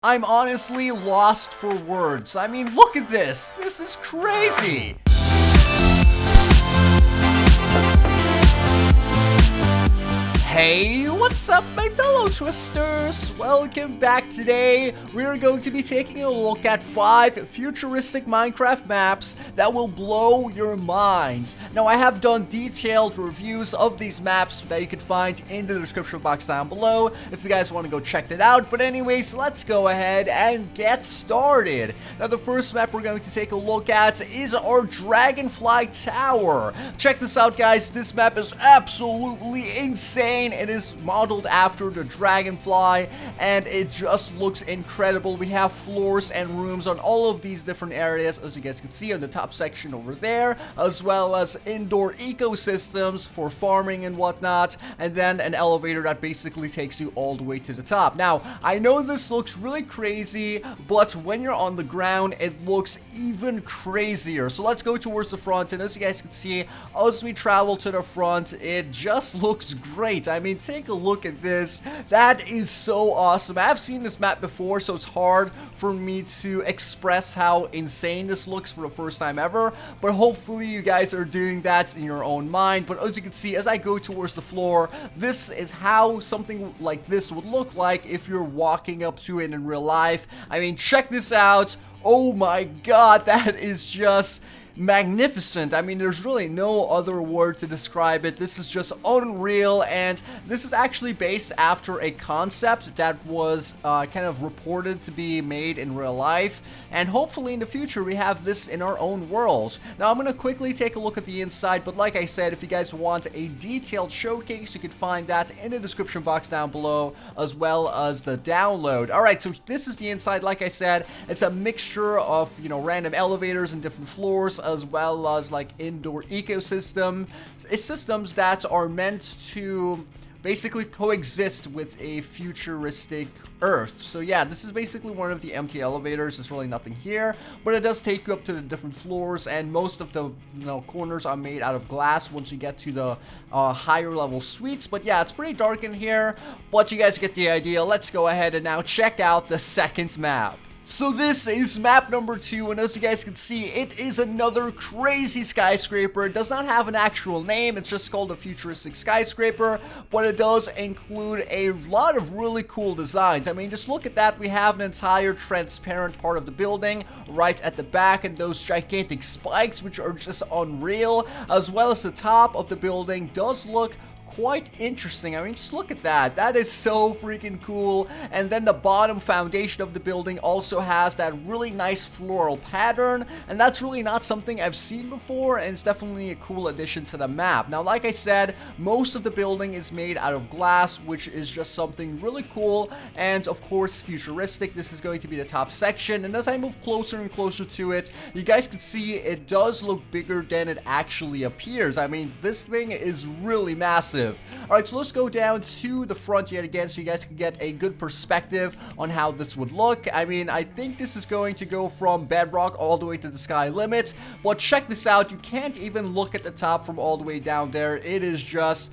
I'm honestly lost for words. I mean, look at this. This is crazy. Hey, what's up my fellow Twisters? Welcome back. Today we are going to be taking a look at 5 futuristic Minecraft maps that will blow your minds. Now I have done detailed reviews of these maps that you can find in the description box down below if you guys want to go check that out. But anyways, let's go ahead and get started. Now the first map we're going to take a look at is our Dragonfly Tower. Check this out guys, this map is absolutely insane. It is modeled after the Dragonfly and it just looks incredible. We have floors and rooms on all of these different areas, as you guys can see on the top section over there, as well as indoor ecosystems for farming and whatnot, and then an elevator that basically takes you all the way to the top. Now I know this looks really crazy, but when you're on the ground it looks even crazier. So let's go towards the front, and as you guys can see, as we travel to the front, it just looks great. I mean, take a look at this. That is so awesome. I've seen this map before, so it's hard for me to express how insane this looks for the first time ever, but hopefully you guys are doing that in your own mind. But as you can see, as I go towards the floor, this is how something like this would look like if you're walking up to it in real life. I mean, check this out. Oh my god, that is just magnificent. I mean, there's really no other word to describe it. This is just unreal, and this is actually based after a concept that was kind of reported to be made in real life, and hopefully in the future we have this in our own world. Now I'm gonna quickly take a look at the inside, but like I said, if you guys want a detailed showcase, you can find that in the description box down below, as well as the download. Alright, so this is the inside. Like I said, it's a mixture of, you know, random elevators and different floors, as well as like indoor ecosystem systems that are meant to basically coexist with a futuristic Earth. So yeah, this is basically one of the empty elevators. There's really nothing here, but it does take you up to the different floors, and most of the corners are made out of glass once you get to the higher level suites. But yeah, it's pretty dark in here, but you guys get the idea. Let's go ahead and now check out the second map. So this is map number 2, and as you guys can see, it is another crazy skyscraper. It does not have an actual name, it's just called a futuristic skyscraper, but it does include a lot of really cool designs. I mean, just look at that. We have an entire transparent part of the building right at the back, and those gigantic spikes, which are just unreal, as well as the top of the building does look quite interesting. I mean, just look at that. That is so freaking cool. And then the bottom foundation of the building also has that really nice floral pattern, and that's really not something I've seen before, and it's definitely a cool addition to the map. Now, like I said, most of the building is made out of glass, which is just something really cool, and of course futuristic. This is going to be the top section, and as I move closer and closer to it, you guys can see it does look bigger than it actually appears. I mean, this thing is really massive. Alright, so let's go down to the front yet again so you guys can get a good perspective on how this would look. I mean, I think this is going to go from bedrock all the way to the sky limit, but check this out. You can't even look at the top from all the way down there. It is just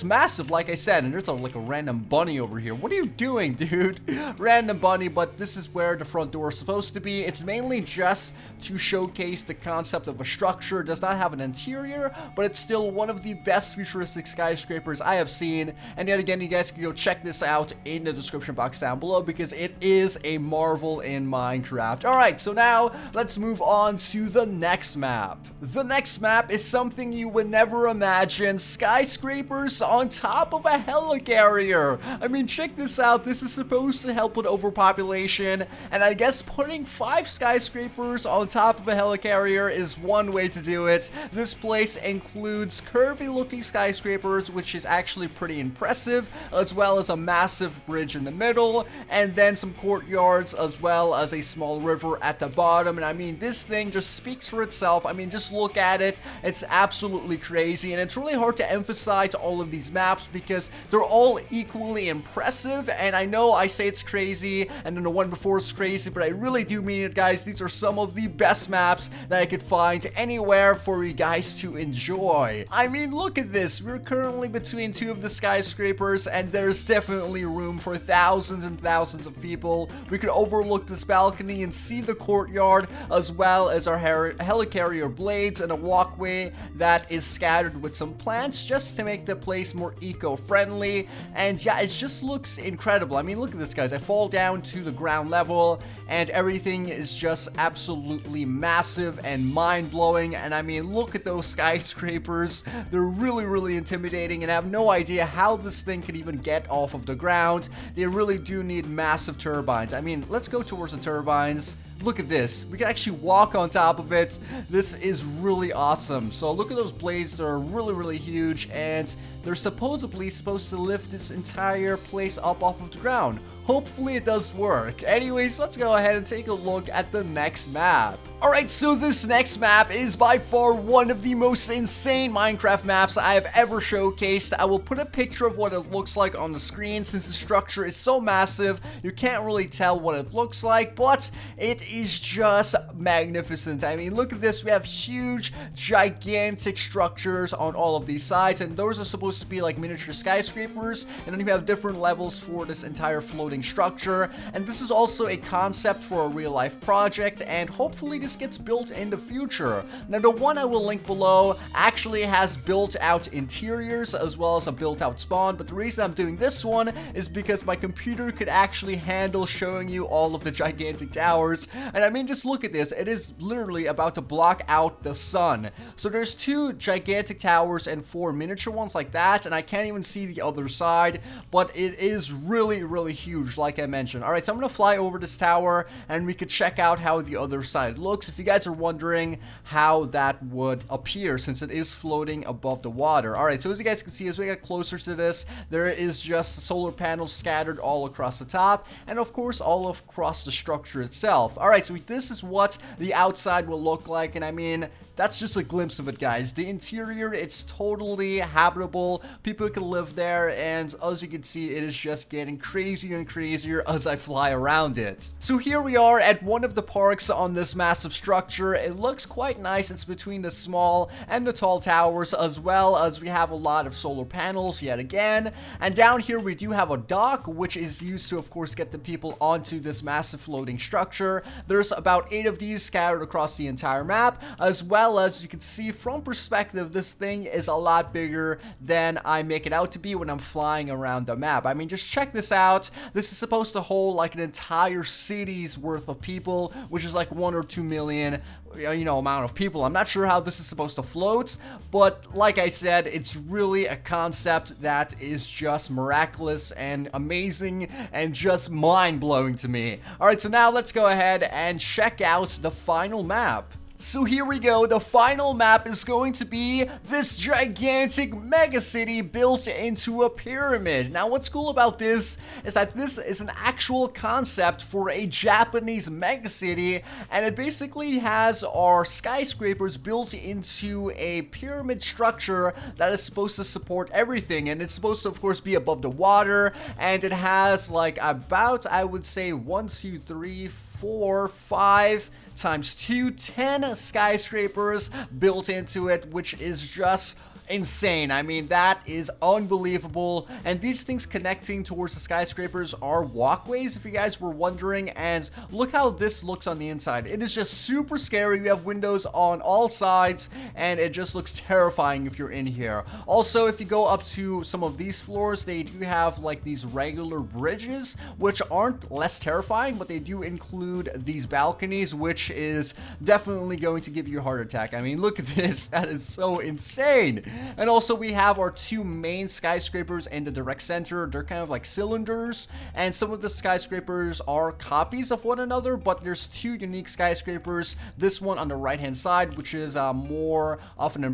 massive, like I said. And there's like a random bunny over here. What are you doing, dude? Random bunny. But this is where the front door is supposed to be. It's mainly just to showcase the concept of a structure. It does not have an interior, but it's still one of the best futuristic skyscrapers I have seen. And yet again, you guys can go check this out in the description box down below, because it is a marvel in Minecraft. Alright, so now let's move on to the next map. The next map is something you would never imagine: skyscrapers on top of a helicarrier. I mean, check this out. This is supposed to help with overpopulation, and I guess putting 5 skyscrapers on top of a helicarrier is one way to do it. This place includes curvy looking skyscrapers, which is actually pretty impressive, as well as a massive bridge in the middle, and then some courtyards, as well as a small river at the bottom. And I mean, this thing just speaks for itself. I mean, just look at it. It's absolutely crazy, and it's really hard to emphasize all all of these maps because they're all equally impressive. And I know I say it's crazy and then the one before is crazy, but I really do mean it, guys. These are some of the best maps that I could find anywhere for you guys to enjoy. I mean, look at this. We're currently between two of the skyscrapers and there's definitely room for thousands and thousands of people. We could overlook this balcony and see the courtyard, as well as our helicarrier blades and a walkway that is scattered with some plants just to make the place more eco-friendly. And yeah, it just looks incredible. I mean, look at this, guys. I fall down to the ground level and everything is just absolutely massive and mind-blowing. And I mean, look at those skyscrapers. They're really intimidating, and I have no idea how this thing could even get off of the ground. They really do need massive turbines. I mean, let's go towards the turbines. Look at this. We can actually walk on top of it. This is really awesome. So look at those blades. They're really huge, and they're supposedly supposed to lift this entire place up off of the ground. Hopefully it does work. Anyways, let's go ahead and take a look at the next map. Alright, so this next map is by far one of the most insane Minecraft maps I have ever showcased. I will put a picture of what it looks like on the screen since the structure is so massive, you can't really tell what it looks like, but it is just magnificent. I mean, look at this. We have huge, gigantic structures on all of these sides, and those are supposed to be like miniature skyscrapers, and then you have different levels for this entire floating structure. And this is also a concept for a real-life project, and hopefully this gets built in the future. Now, the one I will link below actually has built-out interiors as well as a built-out spawn, but the reason I'm doing this one is because my computer could actually handle showing you all of the gigantic towers. And I mean, just look at this. It is literally about to block out the sun. So there's 2 gigantic towers and 4 miniature ones like that, and I can't even see the other side, but it is really huge, like I mentioned. Alright, so I'm gonna fly over this tower and we could check out how the other side looks. If you guys are wondering how that would appear since it is floating above the water. Alright, so as you guys can see, as we get closer to this, there is just solar panels scattered all across the top, and of course all across the structure itself. Alright, so this is what the outside will look like, and I mean, that's just a glimpse of it, guys. The interior, it's totally habitable. People can live there, and as you can see, it is just getting crazier and crazier as I fly around it. So here we are at one of the parks on this massive structure. It looks quite nice. It's between the small and the tall towers, as well as we have a lot of solar panels yet again. And down here we do have a dock, which is used to, of course, get the people onto this massive floating structure. There's about 8 of these scattered across the entire map, as well as you can see from perspective, this thing is a lot bigger than I make it out to be when I'm flying around the map. I mean, just check this out. This is supposed to hold like an entire city's worth of people, which is like 1 or 2 million, you know, amount of people. I'm not sure how this is supposed to float, but like I said, it's really a concept that is just miraculous and amazing and just mind-blowing to me. Alright, so now let's go ahead and check out the final map. So here we go. The final map is going to be this gigantic mega city built into a pyramid. Now, what's cool about this is that this is an actual concept for a Japanese mega city, and it basically has our skyscrapers built into a pyramid structure that is supposed to support everything, and it's supposed to, of course, be above the water, and it has like about, I would say, 1, 2, 3, 4, 5 times 2, 10 skyscrapers built into it, which is just insane. I mean, that is unbelievable. And these things connecting towards the skyscrapers are walkways, if you guys were wondering. And look how this looks on the inside. It is just super scary. You have windows on all sides, and it just looks terrifying if you're in here. Also, if you go up to some of these floors, they do have like these regular bridges, which aren't less terrifying, but they do include these balconies, which is definitely going to give you a heart attack. I mean, look at this. That is so insane. And also we have our 2 main skyscrapers in the direct center. They're kind of like cylinders, and some of the skyscrapers are copies of one another, but there's 2 unique skyscrapers. This one on the right hand side, which is more of an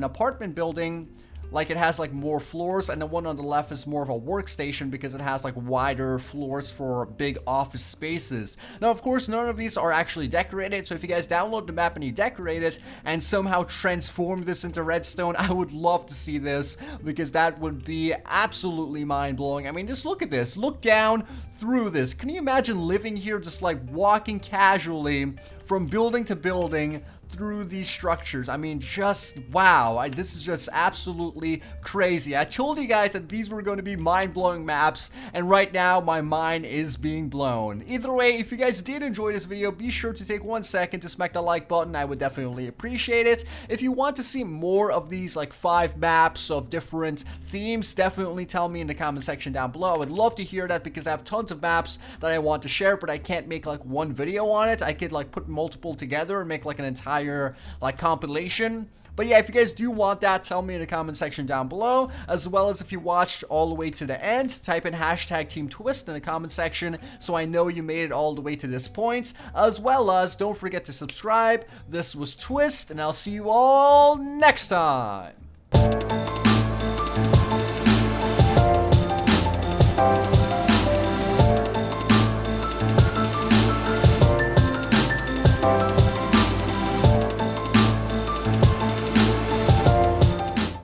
apartment building, like it has like more floors, and the one on the left is more of a workstation because it has like wider floors for big office spaces. Now, of course, none of these are actually decorated, so if you guys download the map and you decorate it and somehow transform this into redstone, I would love to see this because that would be absolutely mind-blowing. I mean, just look at this. Look down through this. Can you imagine living here just like walking casually from building to building through these structures? I mean, just wow. This is just absolutely crazy. I told you guys that these were going to be mind-blowing maps, and right now my mind is being blown. Either way, if you guys did enjoy this video, be sure to take 1 second to smack the like button. I would definitely appreciate it. If you want to see more of these like 5 maps of different themes, definitely tell me in the comment section down below. I would love to hear that because I have tons of maps that I want to share, but I can't make like one video on it. I could like put multiple together and make like an entire like compilation. But yeah, if you guys do want that, tell me in the comment section down below, as well as if you watched all the way to the end, type in hashtag Team Twiistz in the comment section so I know you made it all the way to this point, as well as don't forget to subscribe. This was Twiistz, and I'll see you all next time.